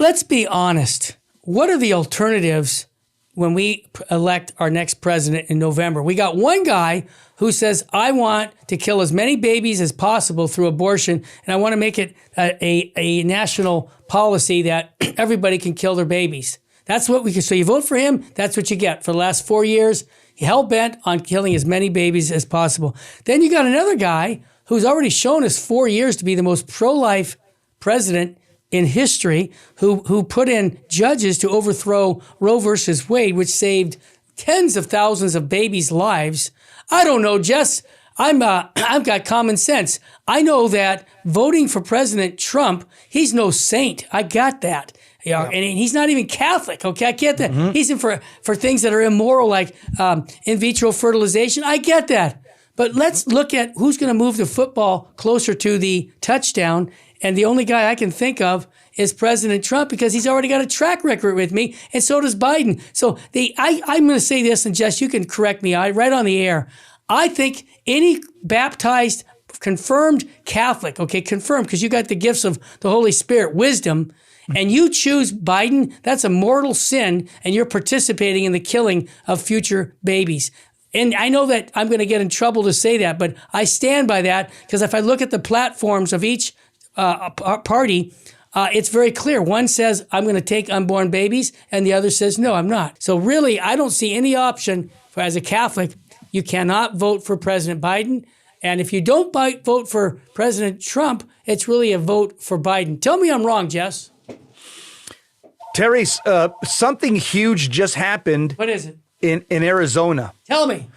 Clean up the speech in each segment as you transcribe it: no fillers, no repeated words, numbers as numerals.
let's be honest. What are the alternatives when we elect our next president in November? We got one guy who says, I want to kill as many babies as possible through abortion, and I want to make it a national policy that everybody can kill their babies. That's what we can. So you vote for him, that's what you get. For the last 4 years, he hell-bent on killing as many babies as possible. Then you got another guy who's already shown us 4 years to be the most pro-life president in history, who put in judges to overthrow Roe versus Wade, which saved tens of thousands of babies' lives. I don't know, Jess. I've got common sense. I know that voting for President Trump, he's no saint. I got that. Yeah. And he's not even Catholic. Okay, I get that. He's in for things that are immoral, like in vitro fertilization. I get that. But let's look at who's going to move the football closer to the touchdown. And the only guy I can think of is President Trump, because he's already got a track record with me, and so does Biden. So I'm going to say this, and Jess, you can correct me right on the air. I think any baptized, confirmed Catholic, okay, confirmed, because you got the gifts of the Holy Spirit, wisdom, and you choose Biden, that's a mortal sin, and you're participating in the killing of future babies. And I know that I'm going to get in trouble to say that, but I stand by that, because if I look at the platforms of each party, it's very clear. One says, I'm going to take unborn babies, and the other says, no, I'm not. So really, I don't see any option as a Catholic. You cannot vote for President Biden. And if you don't vote for President Trump, it's really a vote for Biden. Tell me I'm wrong, Jess. Terry, something huge just happened. What is it? In Arizona. Tell me.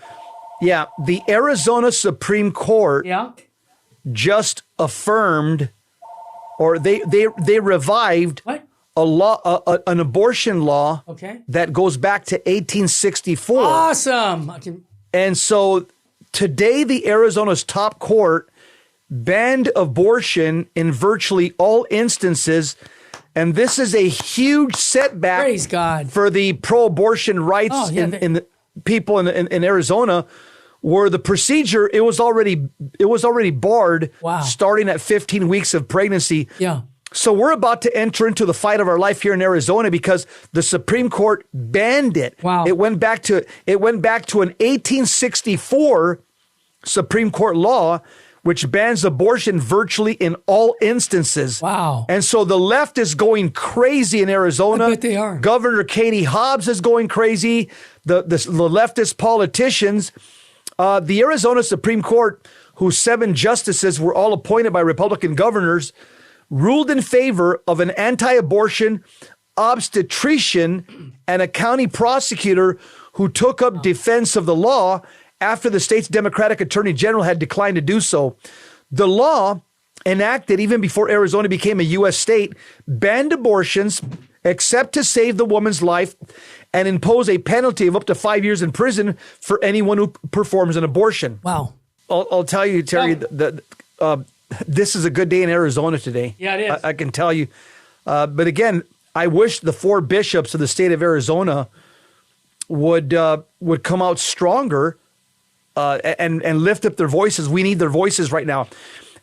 Yeah, the Arizona Supreme Court just affirmed, or they revived what? an abortion law that goes back to 1864. Awesome. And so today, the Arizona's top court banned abortion in virtually all instances. And this is a huge setback, praise God, for the pro-abortion rights in the people in Arizona, where the procedure, it was already barred starting at 15 weeks of pregnancy. Yeah. So we're about to enter into the fight of our life here in Arizona because the Supreme Court banned it. Wow. It went back to an 1864 Supreme Court law which bans abortion virtually in all instances. Wow. And so the left is going crazy in Arizona. I bet they are. Governor Katie Hobbs is going crazy. The leftist politicians. The Arizona Supreme Court, whose 7 justices were all appointed by Republican governors, ruled in favor of an anti-abortion obstetrician and a county prosecutor who took up defense of the law after the state's Democratic Attorney General had declined to do so. The law, enacted even before Arizona became a U.S. state, banned abortions except to save the woman's life and impose a penalty of up to 5 years in prison for anyone who performs an abortion. Wow. I'll tell you, Terry, this is a good day in Arizona today. Yeah, it is. I can tell you. But again, I wish the 4 bishops of the state of Arizona would come out stronger and lift up their voices. We need their voices right now.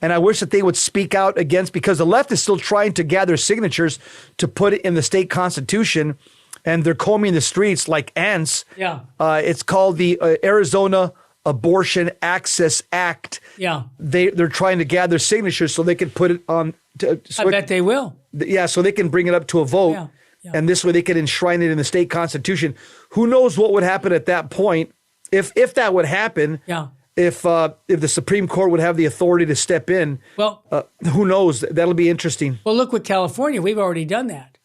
And I wish that they would speak out against, because the left is still trying to gather signatures to put it in the state constitution, and they're combing the streets like ants. Yeah. It's called the Arizona Abortion Access Act. Yeah. They're trying to gather signatures so they can put it on. I bet they will. Yeah, so they can bring it up to a vote. Yeah. Yeah. And this way they can enshrine it in the state constitution. Who knows what would happen at that point if that would happen. Yeah. If the Supreme Court would have the authority to step in. Well, who knows? That'll be interesting. Well, look with California. We've already done that.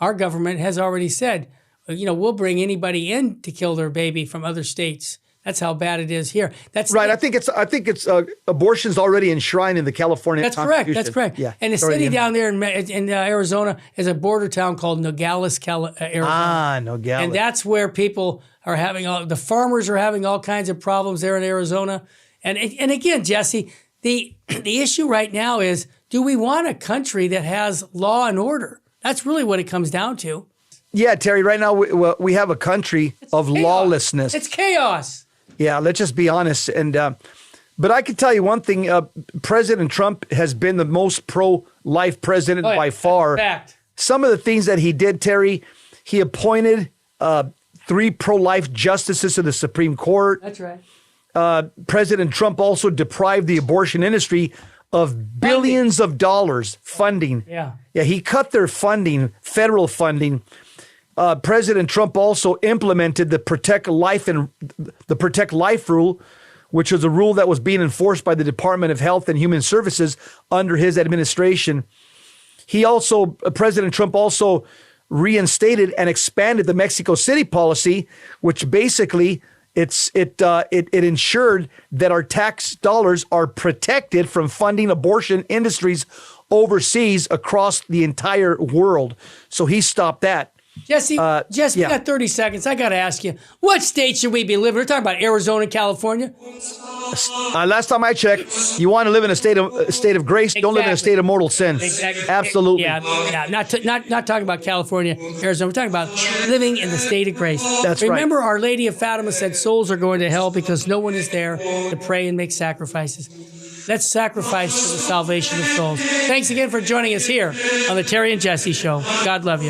Our government has already said, we'll bring anybody in to kill their baby from other states. That's how bad it is here. That's right. I think it's abortion's already enshrined in the California Constitution. That's correct. Yeah. And the city down there in Arizona is a border town called Nogales, Arizona. Ah, Nogales. And that's where people are the farmers are having all kinds of problems there in Arizona. And again, Jesse, the issue right now is, do we want a country that has law and order? That's really what it comes down to. Yeah, Terry, right now we have a country of chaos. Lawlessness. It's chaos. Yeah, let's just be honest. And but I can tell you one thing: President Trump has been the most pro-life president by far. Fact. some of the things that he did, Terry, he appointed 3 pro-life justices to the Supreme Court. That's right. President Trump also deprived the abortion industry of billions of dollars funding. Yeah. Yeah, he cut their funding, federal funding. President Trump also implemented the Protect Life rule, which was a rule that was being enforced by the Department of Health and Human Services under his administration. President Trump also reinstated and expanded the Mexico City policy, which basically it ensured that our tax dollars are protected from funding abortion industries overseas across the entire world. So he stopped that. Jesse, we got 30 seconds. I got to ask you, what state should we be living? We're talking about Arizona and California. Last time I checked, you want to live in a state of grace. Exactly. Don't live in a state of mortal sin. Exactly. Absolutely. Yeah. Not talking about California, Arizona. We're talking about living in the state of grace. That's right. Remember, Our Lady of Fatima said souls are going to hell because no one is there to pray and make sacrifices. Let's sacrifice for the salvation of souls. Thanks again for joining us here on the Terry and Jesse Show. God love you.